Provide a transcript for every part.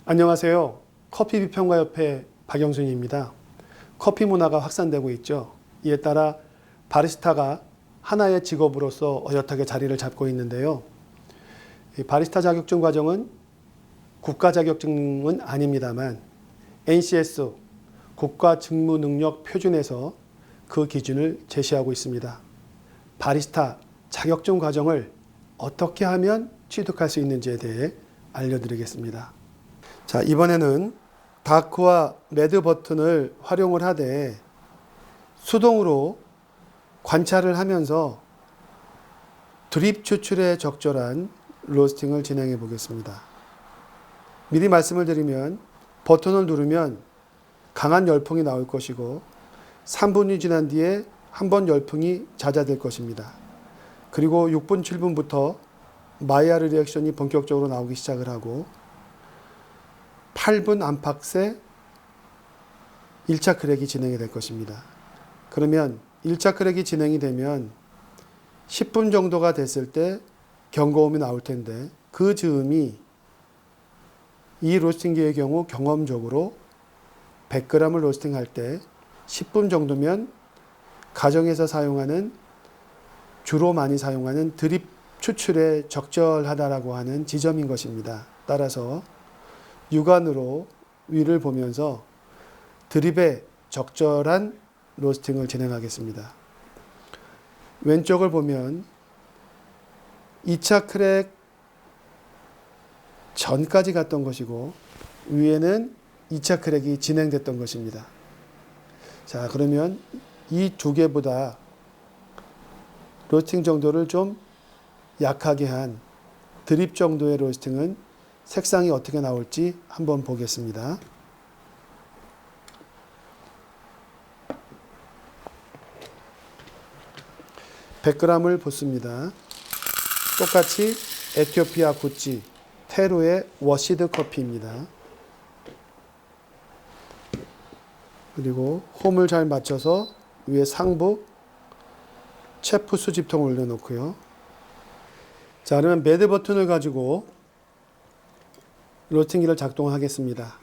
안녕하세요. 커피비평가협회 박영순입니다. 커피 문화가 확산되고 있죠. 이에 따라 바리스타가 하나의 직업으로서 어엿하게 자리를 잡고 있는데요. 이 바리스타 자격증 과정은 국가 자격증은 아닙니다만 NCS 국가직무능력표준에서 그 기준을 제시하고 있습니다. 바리스타 자격증 과정을 어떻게 하면 취득할 수 있는지에 대해 알려드리겠습니다. 자, 이번에는 다크와 레드 버튼을 활용을 하되 수동으로 관찰을 하면서 드립 추출에 적절한 로스팅을 진행해 보겠습니다. 미리 말씀을 드리면 버튼을 누르면 강한 열풍이 나올 것이고 3분이 지난 뒤에 한번 열풍이 잦아들 것입니다. 그리고 6분, 7분부터 마이야르 리액션이 본격적으로 나오기 시작을 하고 8분 안팎에 1차 크랙이 진행이 될 것입니다. 그러면 1차 크랙이 진행이 되면 10분 정도가 됐을 때 경고음이 나올 텐데 그 즈음이 이 로스팅기의 경우 경험적으로 100g을 로스팅할 때 10분 정도면 가정에서 사용하는 주로 많이 사용하는 드립 추출에 적절하다라고 하는 지점인 것입니다. 따라서 육안으로 위를 보면서 드립에 적절한 로스팅을 진행하겠습니다. 왼쪽을 보면 2차 크랙 전까지 갔던 것이고 위에는 2차 크랙이 진행됐던 것입니다. 자, 그러면 이 두 개보다 로스팅 정도를 좀 약하게 한 드립 정도의 로스팅은 색상이 어떻게 나올지 한번 보겠습니다. (100g을) 붓습니다. 똑같이 에티오피아 구찌 테루의 워시드 커피입니다. 그리고 홈을 잘 맞춰서 위에 상부 체프 수집통 올려놓고요. 자, 그러면 매드 버튼을 가지고 로스팅기를 작동하겠습니다.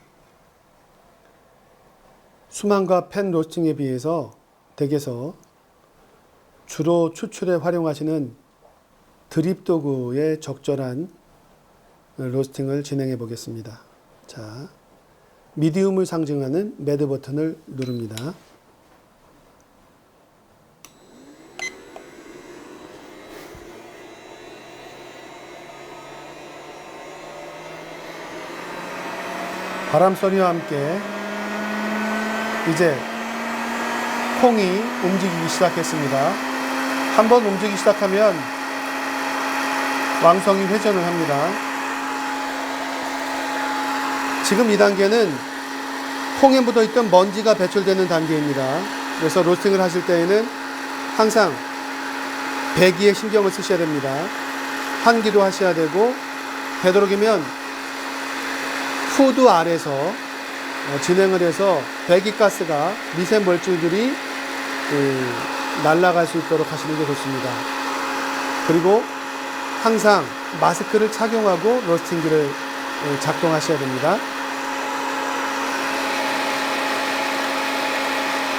수만과 펜 로스팅에 비해서 댁에서 주로 추출에 활용하시는 드립 도구에 적절한 로스팅을 진행해 보겠습니다. 자, 미디움을 상징하는 매드 버튼을 누릅니다. 바람 소리와 함께 이제 콩이 움직이기 시작했습니다. 한번 움직이기 시작하면 왕성히 회전을 합니다. 지금 이 단계는 콩에 묻어있던 먼지가 배출되는 단계입니다. 그래서 로스팅을 하실 때에는 항상 배기에 신경을 쓰셔야 됩니다. 환기도 하셔야 되고 되도록이면 후드 아래서 진행을 해서 배기가스가 미세멀질들이 날아갈 수 있도록 하시는 게 좋습니다. 그리고 항상 마스크를 착용하고 로스팅기를 작동하셔야 됩니다.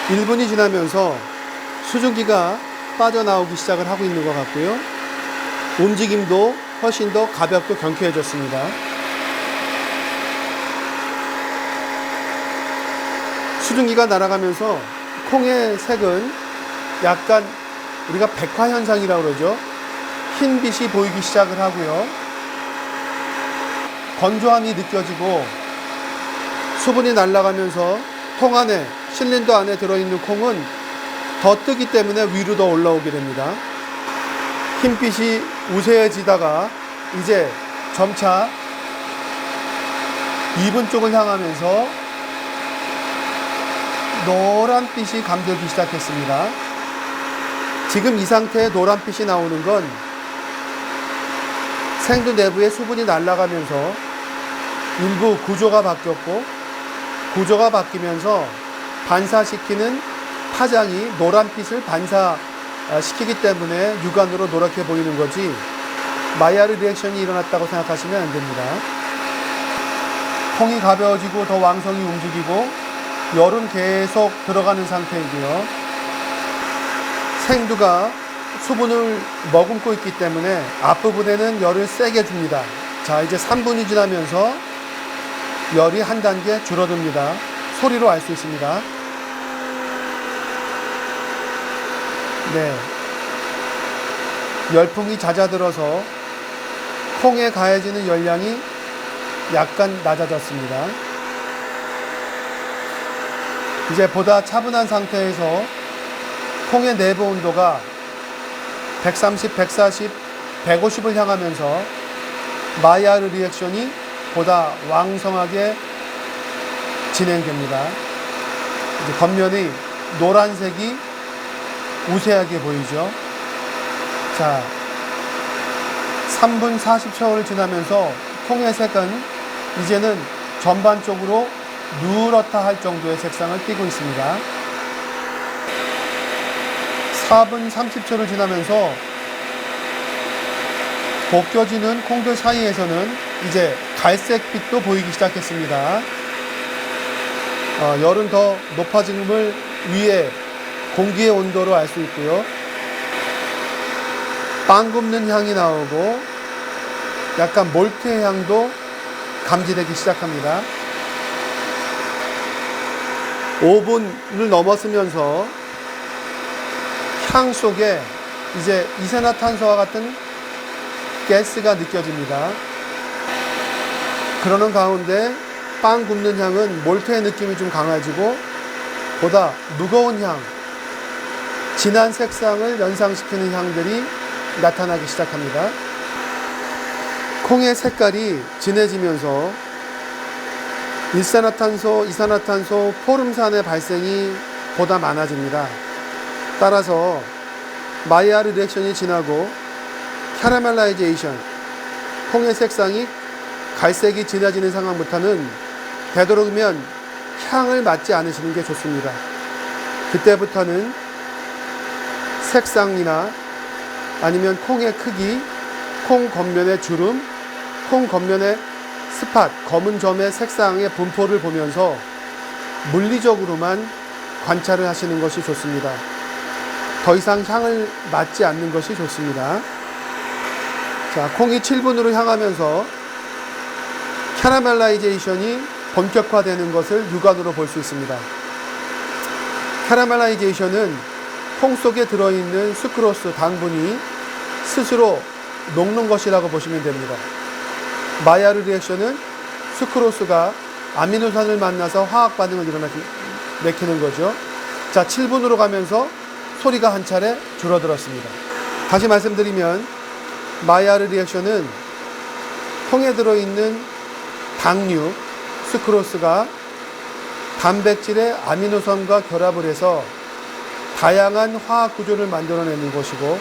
1분이 지나면서 수증기가 빠져나오기 시작을 하고 있는 것 같고요. 움직임도 훨씬 더 가볍고 경쾌해졌습니다. 수증기가 날아가면서 콩의 색은 약간 우리가 백화현상이라고 그러죠. 흰빛이 보이기 시작을 하고요. 건조함이 느껴지고 수분이 날아가면서 통 안에 실린더 안에 들어있는 콩은 더 뜨기 때문에 위로 더 올라오게 됩니다. 흰빛이 우세해지다가 이제 점차 2분 쪽을 향하면서 노란빛이 감돌기 시작했습니다. 지금 이 상태의 노란빛이 나오는 건 생두 내부에 수분이 날아가면서 일부 구조가 바뀌었고 구조가 바뀌면서 반사시키는 파장이 노란빛을 반사시키기 때문에 육안으로 노랗게 보이는 거지 마이야르 리액션이 일어났다고 생각하시면 안 됩니다. 콩이 가벼워지고 더 왕성히 움직이고 열은 계속 들어가는 상태이고요. 생두가 수분을 머금고 있기 때문에 앞부분에는 열을 세게 줍니다. 자, 이제 3분이 지나면서 열이 한 단계 줄어듭니다. 소리로 알 수 있습니다. 네. 열풍이 잦아들어서 콩에 가해지는 열량이 약간 낮아졌습니다. 이제 보다 차분한 상태에서 콩의 내부 온도가 130, 140, 150을 향하면서 마이야르 리액션이 보다 왕성하게 진행됩니다. 이제 겉면이 노란색이 우세하게 보이죠. 자, 3분 40초를 지나면서 콩의 색은 이제는 전반적으로 누렇다 할 정도의 색상을 띠고 있습니다. 4분 30초를 지나면서 벗겨지는 콩들 사이에서는 이제 갈색빛도 보이기 시작했습니다. 열은 더 높아짐을 위해 공기의 온도로 알 수 있고요. 빵 굽는 향이 나오고 약간 몰트의 향도 감지되기 시작합니다. 5분을 넘었으면서 향 속에 이제 이산화탄소와 같은 가스가 느껴집니다. 그러는 가운데 빵 굽는 향은 몰트의 느낌이 좀 강해지고 보다 무거운 향, 진한 색상을 연상시키는 향들이 나타나기 시작합니다. 콩의 색깔이 진해지면서 일산화탄소, 이산화탄소, 포름산의 발생이 보다 많아집니다. 따라서 마이야르 리액션이 지나고 캐러멜라이제이션, 콩의 색상이 갈색이 진해지는 상황부터는 되도록이면 향을 맡지 않으시는 게 좋습니다. 그때부터는 색상이나 아니면 콩의 크기, 콩 겉면의 주름, 콩 겉면의 스팟, 검은 점의 색상의 분포를 보면서 물리적으로만 관찰을 하시는 것이 좋습니다. 더 이상 향을 맡지 않는 것이 좋습니다. 자, 콩이 7분으로 향하면서 캐러멜라이제이션이 본격화되는 것을 육안으로 볼 수 있습니다. 캐러멜라이제이션은 콩 속에 들어있는 수크로스, 당분이 스스로 녹는 것이라고 보시면 됩니다. 마이야르 리액션은 수크로스가 아미노산을 만나서 화학 반응을 일으키는 거죠. 자, 7분으로 가면서 소리가 한 차례 줄어들었습니다. 다시 말씀드리면 마이야르 리액션은 콩에 들어있는 당류, 수크로스가 단백질의 아미노산과 결합을 해서 다양한 화학 구조를 만들어내는 것이고,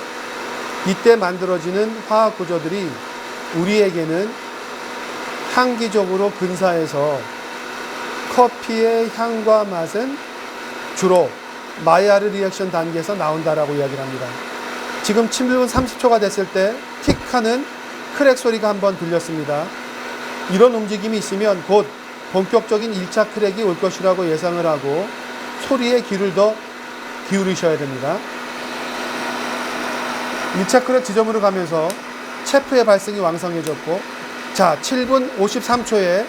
이때 만들어지는 화학 구조들이 우리에게는 향기적으로 근사해서 커피의 향과 맛은 주로 마이야르 리액션 단계에서 나온다라고 이야기를 합니다. 지금 7분 30초가 됐을 때 틱 하는 크랙 소리가 한번 들렸습니다. 이런 움직임이 있으면 곧 본격적인 1차 크랙이 올 것이라고 예상을 하고 소리에 귀를 더 기울이셔야 됩니다. 1차 크랙 지점으로 가면서 체프의 발생이 왕성해졌고, 자, 7분 53초에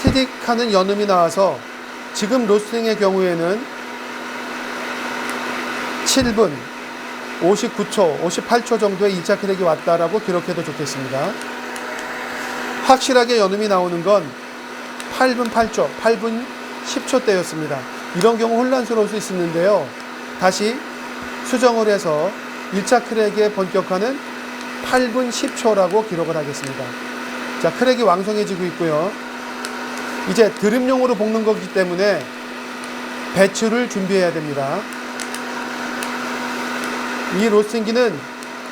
티딕하는 연음이 나와서 지금 로스팅의 경우에는 7분 59초, 58초 정도의 2차 크랙이 왔다라고 기록해도 좋겠습니다. 확실하게 연음이 나오는 건 8분 8초, 8분 10초 대였습니다. 이런 경우 혼란스러울 수 있었는데요. 다시 수정을 해서 1차 크랙의 본격화는 8분 10초라고 기록을 하겠습니다. 자, 크랙이 왕성해지고 있고요. 이제 드립용으로 볶는 거기 때문에 배추를 준비해야 됩니다. 이 로스팅기는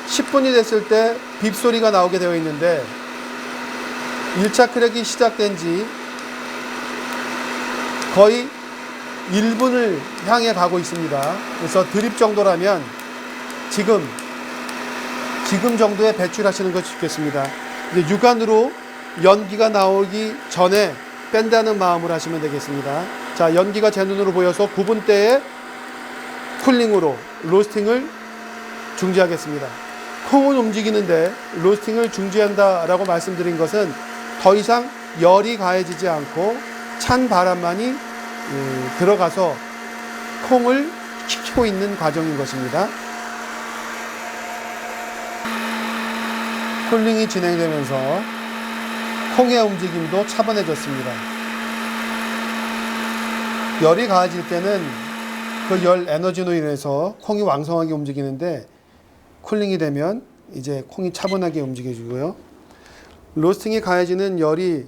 10분이 됐을 때 빕소리가 나오게 되어 있는데 1차 크랙이 시작된 지 거의 1분을 향해 가고 있습니다. 그래서 드립 정도라면 지금 정도에 배출하시는 것이 좋겠습니다. 이제 육안으로 연기가 나오기 전에 뺀다는 마음으로 하시면 되겠습니다. 자, 연기가 제 눈으로 보여서 9분대에 쿨링으로 로스팅을 중지하겠습니다. 콩은 움직이는데 로스팅을 중지한다라고 말씀드린 것은 더 이상 열이 가해지지 않고 찬 바람만이 들어가서 콩을 식히고 있는 과정인 것입니다. 쿨링이 진행되면서 콩의 움직임도 차분해졌습니다. 열이 가해질 때는 그 열 에너지로 인해서 콩이 왕성하게 움직이는데 쿨링이 되면 이제 콩이 차분하게 움직여지고요. 로스팅이 가해지는 열이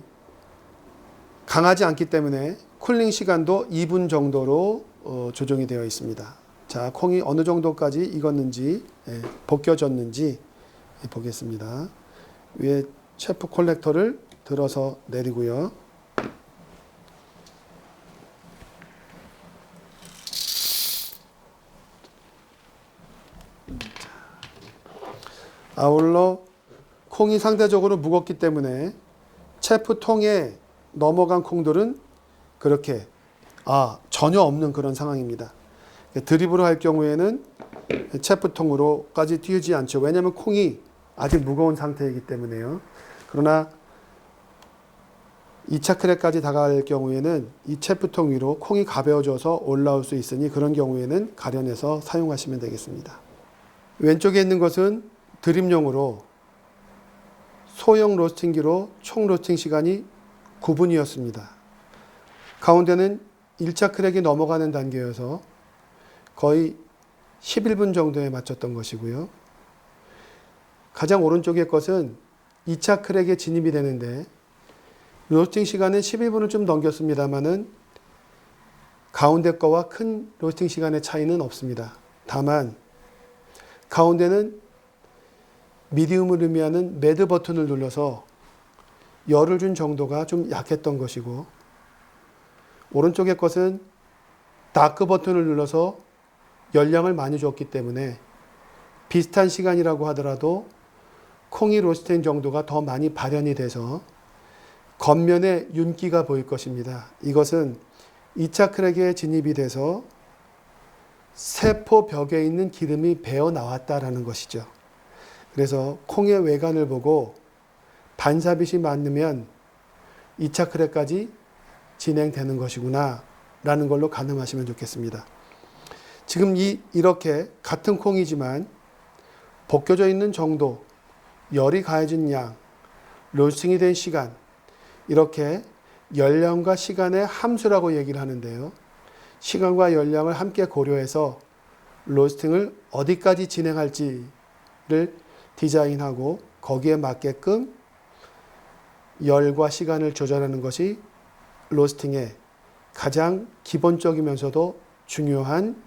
강하지 않기 때문에 쿨링 시간도 2분 정도로 조정이 되어 있습니다. 자, 콩이 어느 정도까지 익었는지, 벗겨졌는지 보겠습니다. 위에 체프 콜렉터를 들어서 내리고요. 아울러 콩이 상대적으로 무겁기 때문에 체프 통에 넘어간 콩들은 그렇게 전혀 없는 그런 상황입니다. 드립으로 할 경우에는 체프 통으로까지 띄우지 않죠. 왜냐하면 콩이 아직 무거운 상태이기 때문에요. 그러나 2차 크랙까지 다가갈 경우에는 이 체프 통 위로 콩이 가벼워져서 올라올 수 있으니 그런 경우에는 가려내서 사용하시면 되겠습니다. 왼쪽에 있는 것은 드립용으로 소형 로스팅기로 총 로스팅 시간이 9분이었습니다. 가운데는 1차 크랙이 넘어가는 단계여서 거의 11분 정도에 맞췄던 것이고요. 가장 오른쪽의 것은 2차 크랙에 진입이 되는데 로스팅 시간은 11분을 좀 넘겼습니다만은 가운데 거와 큰 로스팅 시간의 차이는 없습니다. 다만 가운데는 미디움을 의미하는 매드 버튼을 눌러서 열을 준 정도가 좀 약했던 것이고 오른쪽의 것은 다크 버튼을 눌러서 열량을 많이 줬기 때문에 비슷한 시간이라고 하더라도 콩이 로스팅 정도가 더 많이 발현이 돼서 겉면에 윤기가 보일 것입니다. 이것은 2차 크랙에 진입이 돼서 세포 벽에 있는 기름이 배어 나왔다라는 것이죠. 그래서 콩의 외관을 보고 반사빛이 맞으면 2차 크랙까지 진행되는 것이구나 라는 걸로 가늠하시면 좋겠습니다. 지금 이렇게 같은 콩이지만 벗겨져 있는 정도, 열이 가해진 양, 로스팅이 된 시간 이렇게 열량과 시간의 함수라고 얘기를 하는데요. 시간과 열량을 함께 고려해서 로스팅을 어디까지 진행할지를 디자인하고 거기에 맞게끔 열과 시간을 조절하는 것이 로스팅의 가장 기본적이면서도 중요한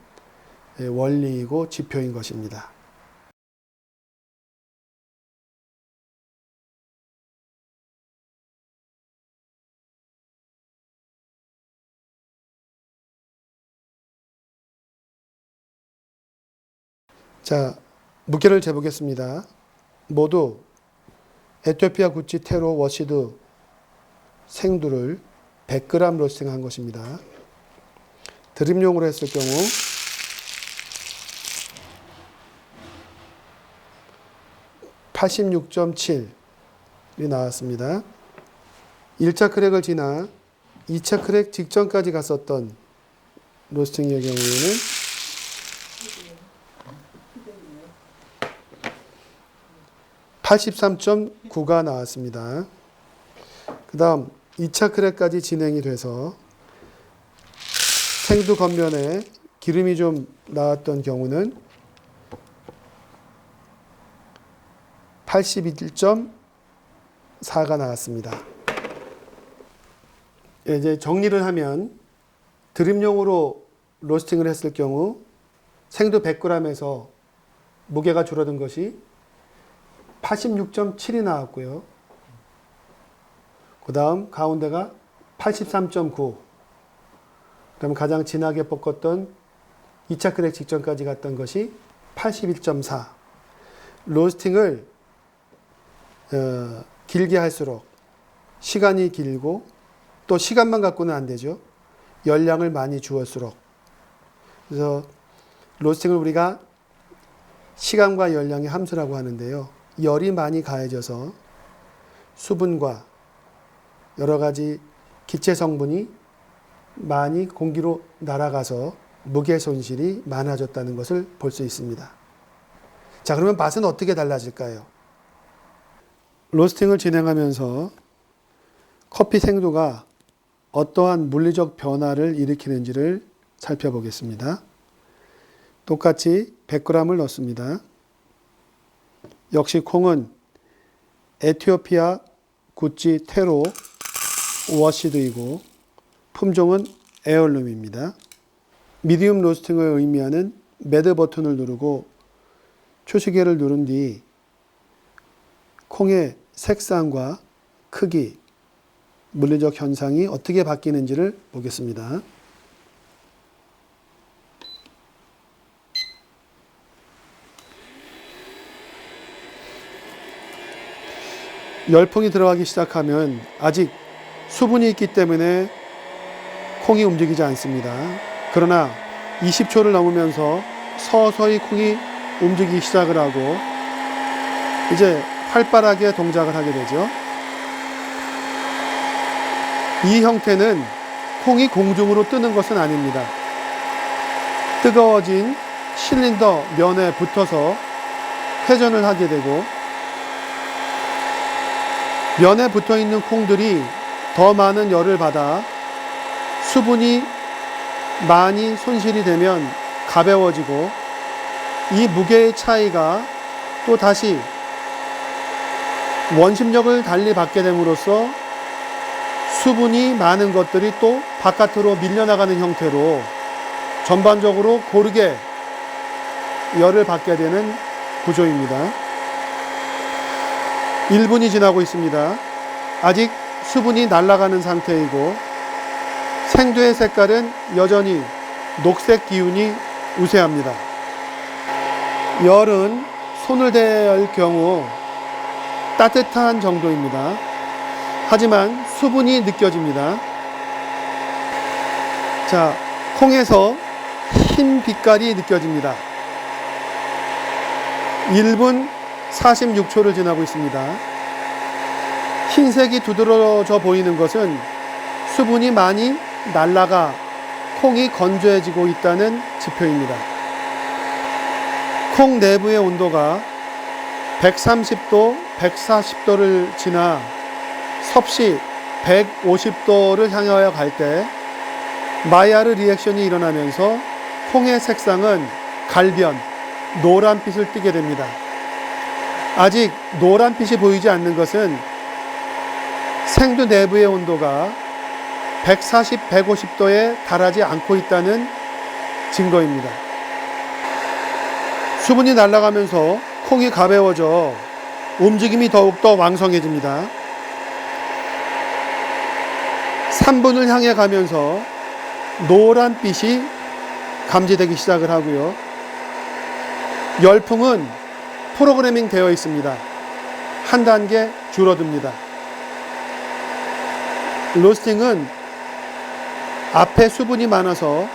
원리이고 지표인 것입니다. 자, 무게를 재보겠습니다. 모두 에티오피아 구치 테로 워시드 생두를 100g 로스팅한 것입니다. 드립용으로 했을 경우 86.7이 나왔습니다. 1차 크랙을 지나 2차 크랙 직전까지 갔었던 로스팅의 경우에는 83.9가 나왔습니다. 그 다음 2차 크랙까지 진행이 돼서 생두 겉면에 기름이 좀 나왔던 경우는 81.4가 나왔습니다. 이제 정리를 하면 드립용으로 로스팅을 했을 경우 생두 100g에서 무게가 줄어든 것이 86.7이 나왔고요. 그 다음 가운데가 83.9, 그럼 가장 진하게 볶았던 2차 크랙 직전까지 갔던 것이 81.4. 로스팅을 길게 할수록 시간이 길고 또 시간만 갖고는 안 되죠. 열량을 많이 주었을수록. 그래서 로스팅을 우리가 시간과 열량의 함수라고 하는데요. 열이 많이 가해져서 수분과 여러 가지 기체 성분이 많이 공기로 날아가서 무게 손실이 많아졌다는 것을 볼 수 있습니다. 자, 그러면 맛은 어떻게 달라질까요? 로스팅을 진행하면서 커피 생도가 어떠한 물리적 변화를 일으키는지를 살펴보겠습니다. 똑같이 100g을 넣습니다. 역시 콩은 에티오피아 구찌 테로 워시드이고 품종은 에얼룸입니다. 미디움 로스팅을 의미하는 매드 버튼을 누르고 초시계를 누른 뒤 콩의 색상과 크기, 물리적 현상이 어떻게 바뀌는지를 보겠습니다. 열풍이 들어가기 시작하면 아직 수분이 있기 때문에 콩이 움직이지 않습니다. 그러나 20초를 넘으면서 서서히 콩이 움직이기 시작을 하고 이제 활발하게 동작을 하게 되죠. 이 형태는 콩이 공중으로 뜨는 것은 아닙니다. 뜨거워진 실린더 면에 붙어서 회전을 하게 되고 면에 붙어 있는 콩들이 더 많은 열을 받아 수분이 많이 손실이 되면 가벼워지고 이 무게의 차이가 또 다시 원심력을 달리 받게 됨으로써 수분이 많은 것들이 또 바깥으로 밀려나가는 형태로 전반적으로 고르게 열을 받게 되는 구조입니다. 1분이 지나고 있습니다. 아직 수분이 날아가는 상태이고 생두의 색깔은 여전히 녹색 기운이 우세합니다. 열은 손을 대야 할 경우 따뜻한 정도입니다. 하지만 수분이 느껴집니다. 자, 콩에서 흰 빛깔이 느껴집니다. 1분 46초를 지나고 있습니다. 흰색이 두드러져 보이는 것은 수분이 많이 날아가 콩이 건조해지고 있다는 지표입니다. 콩 내부의 온도가 130도, 140도를 지나 섭씨 150도를 향하여 갈 때 마이야르 리액션이 일어나면서 콩의 색상은 갈변, 노란빛을 띠게 됩니다. 아직 노란빛이 보이지 않는 것은 생두 내부의 온도가 140, 150도에 달하지 않고 있다는 증거입니다. 수분이 날아가면서 콩이 가벼워져 움직임이 더욱더 왕성해집니다. 3분을 향해 가면서 노란빛이 감지되기 시작을 하고요. 열풍은 프로그래밍 되어 있습니다. 한 단계 줄어듭니다. 로스팅은 앞에 수분이 많아서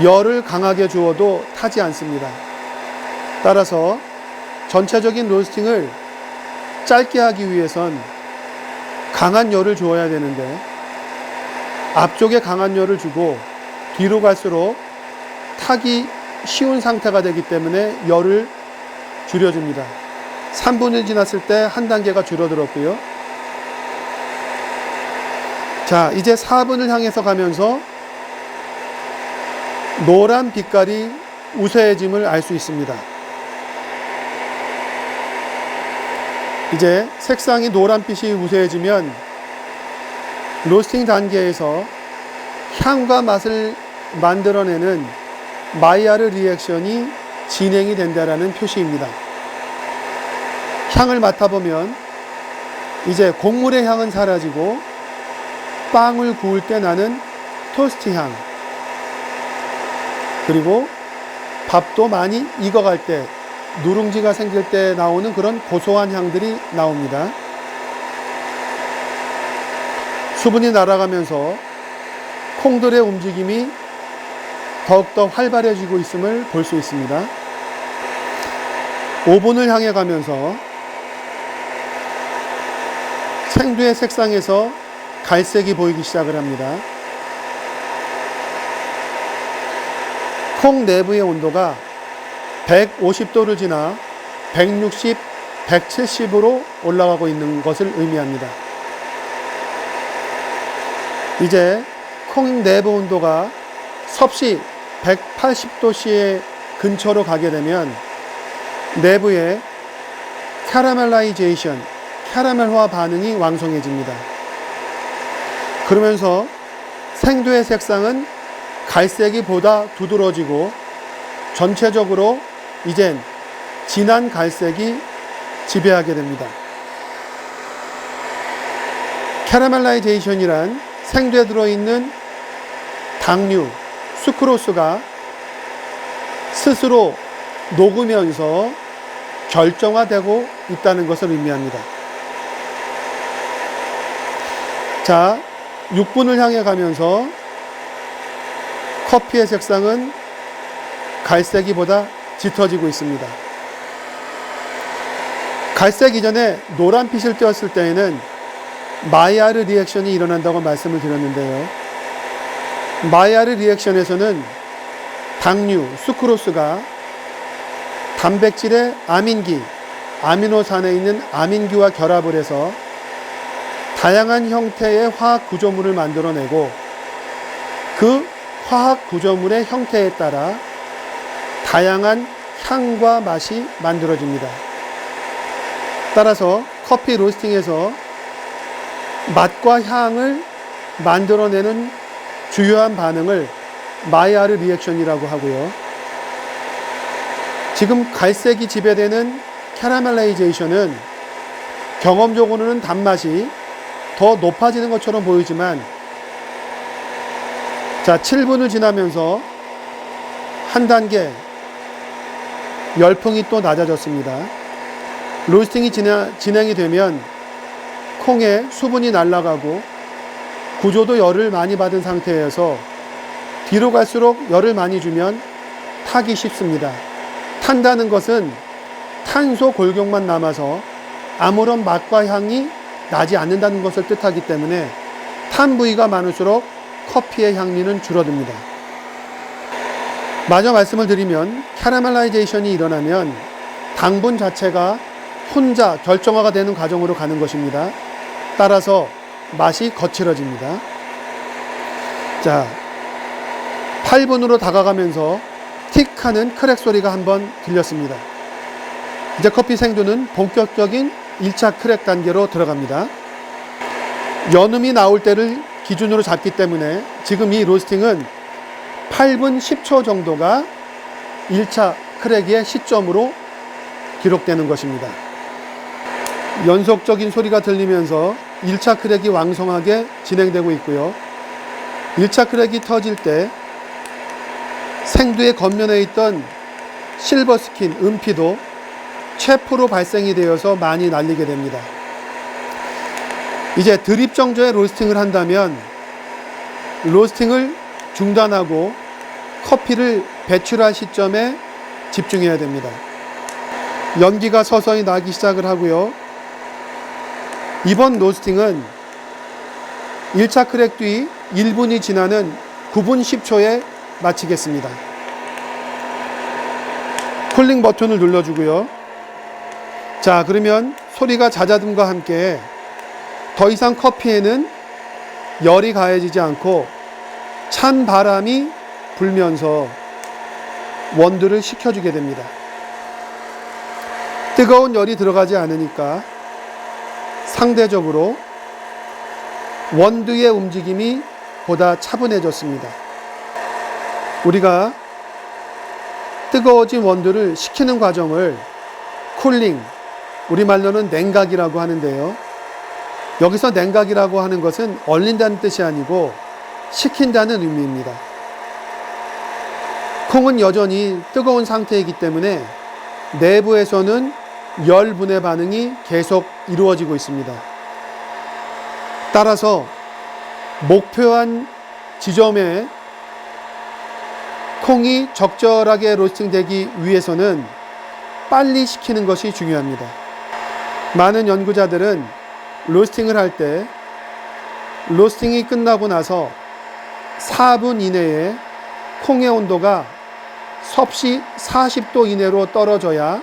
열을 강하게 주어도 타지 않습니다. 따라서 전체적인 로스팅을 짧게 하기 위해선 강한 열을 주어야 되는데 앞쪽에 강한 열을 주고 뒤로 갈수록 타기 쉬운 상태가 되기 때문에 열을 줄여줍니다. 3분이 지났을 때 한 단계가 줄어들었고요. 자, 이제 4분을 향해서 가면서 노란 빛깔이 우세해짐을 알 수 있습니다. 이제 색상이 노란빛이 우세해지면 로스팅 단계에서 향과 맛을 만들어내는 마이야르 리액션이 진행이 된다라는 표시입니다. 향을 맡아보면 이제 곡물의 향은 사라지고 빵을 구울 때 나는 토스트 향, 그리고 밥도 많이 익어갈 때, 누룽지가 생길 때 나오는 그런 고소한 향들이 나옵니다. 수분이 날아가면서 콩들의 움직임이 더욱더 활발해지고 있음을 볼 수 있습니다. 오븐을 향해 가면서 생두의 색상에서 갈색이 보이기 시작을 합니다. 콩 내부의 온도가 150도를 지나 160, 170으로 올라가고 있는 것을 의미합니다. 이제 콩 내부 온도가 섭씨 180도씨의 근처로 가게 되면 내부에 캐러멜라이제이션, 캐러멜화 반응이 왕성해집니다. 그러면서 생두의 색상은 갈색이 보다 두드러지고 전체적으로 이젠 진한 갈색이 지배하게 됩니다. 캐러멜라이제이션이란 생두에 들어있는 당류, 수크로스가 스스로 녹으면서 결정화되고 있다는 것을 의미합니다. 자, 6분을 향해 가면서 커피의 색상은 갈색이보다 짙어지고 있습니다. 갈색 이전에 노란빛을 띄었을 때에는 마이야르 리액션이 일어난다고 말씀을 드렸는데요. 마이야르 리액션에서는 당류, 수크로스가 단백질의 아민기, 아미노산에 있는 아민기와 결합을 해서 다양한 형태의 화학 구조물을 만들어내고 그 화학 구조물의 형태에 따라 다양한 향과 맛이 만들어집니다. 따라서 커피 로스팅에서 맛과 향을 만들어내는 주요한 반응을 마이야르 리액션이라고 하고요. 지금 갈색이 지배되는 캐러멜라이제이션은 경험적으로는 단맛이 더 높아지는 것처럼 보이지만, 자, 7분을 지나면서 한 단계 열풍이 또 낮아졌습니다. 로스팅이 진행이 되면 콩에 수분이 날아가고 구조도 열을 많이 받은 상태에서 뒤로 갈수록 열을 많이 주면 타기 쉽습니다. 탄다는 것은 탄소 골격만 남아서 아무런 맛과 향이 나지 않는다는 것을 뜻하기 때문에 탄 부위가 많을수록 커피의 향미는 줄어듭니다. 마저 말씀을 드리면 캐러멜라이제이션이 일어나면 당분 자체가 혼자 결정화가 되는 과정으로 가는 것입니다. 따라서 맛이 거칠어집니다. 자, 8분으로 다가가면서 틱 하는 크랙 소리가 한번 들렸습니다. 이제 커피 생두는 본격적인 1차 크랙 단계로 들어갑니다. 연음이 나올 때를 기준으로 잡기 때문에 지금 이 로스팅은 8분 10초 정도가 1차 크랙의 시점으로 기록되는 것입니다. 연속적인 소리가 들리면서 1차 크랙이 왕성하게 진행되고 있고요. 1차 크랙이 터질 때 생두의 겉면에 있던 실버 스킨, 은피도 최프로 발생이 되어서 많이 날리게 됩니다. 이제 드립 정도의 로스팅을 한다면 로스팅을 중단하고 커피를 배출할 시점에 집중해야 됩니다. 연기가 서서히 나기 시작을 하고요. 이번 로스팅은 1차 크랙 뒤 1분이 지나는 9분 10초에 마치겠습니다. 쿨링 버튼을 눌러주고요. 자, 그러면 소리가 잦아듦과 함께 더 이상 커피에는 열이 가해지지 않고 찬 바람이 불면서 원두를 식혀주게 됩니다. 뜨거운 열이 들어가지 않으니까 상대적으로 원두의 움직임이 보다 차분해졌습니다. 우리가 뜨거워진 원두를 식히는 과정을 쿨링, 우리말로는 냉각이라고 하는데요. 여기서 냉각이라고 하는 것은 얼린다는 뜻이 아니고 식힌다는 의미입니다. 콩은 여전히 뜨거운 상태이기 때문에 내부에서는 열분해 반응이 계속 이루어지고 있습니다. 따라서 목표한 지점에 콩이 적절하게 로스팅되기 위해서는 빨리 식히는 것이 중요합니다. 많은 연구자들은 로스팅을 할 때 로스팅이 끝나고 나서 4분 이내에 콩의 온도가 섭씨 40도 이내로 떨어져야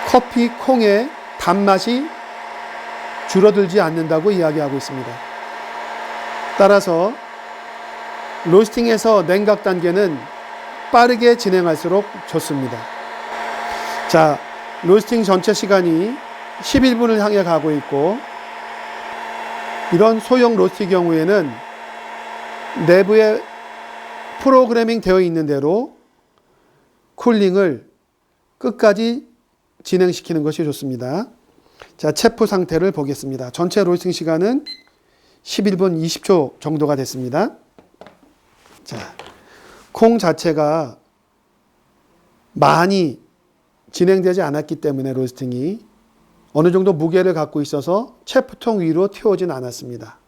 커피 콩의 단맛이 줄어들지 않는다고 이야기하고 있습니다. 따라서 로스팅에서 냉각 단계는 빠르게 진행할수록 좋습니다. 자, 로스팅 전체 시간이 11분을 향해 가고 있고, 이런 소형 로스팅 경우에는 내부에 프로그래밍 되어 있는 대로 쿨링을 끝까지 진행시키는 것이 좋습니다. 자, 체프 상태를 보겠습니다. 전체 로스팅 시간은 11분 20초 정도가 됐습니다. 자, 콩 자체가 많이 진행되지 않았기 때문에 로스팅이 어느 정도 무게를 갖고 있어서 체프통 위로 튀어오진 않았습니다.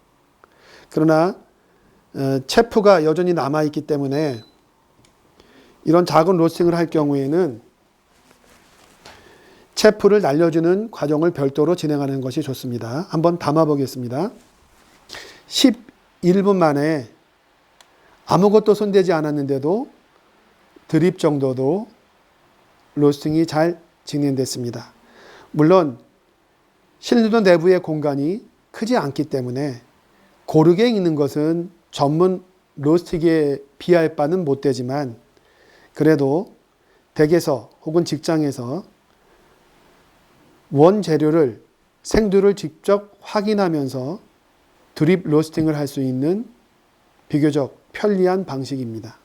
그러나 체프가 여전히 남아있기 때문에 이런 작은 로스팅을 할 경우에는 체프를 날려주는 과정을 별도로 진행하는 것이 좋습니다. 한번 담아 보겠습니다. 11분 만에 아무것도 손대지 않았는데도 드립 정도도 로스팅이 잘 진행됐습니다. 물론 실리도 내부의 공간이 크지 않기 때문에 고르게 익는 것은 전문 로스팅에 비할 바는 못 되지만, 그래도 댁에서 혹은 직장에서 원재료를 생두를 직접 확인하면서 드립 로스팅을 할 수 있는 비교적 편리한 방식입니다.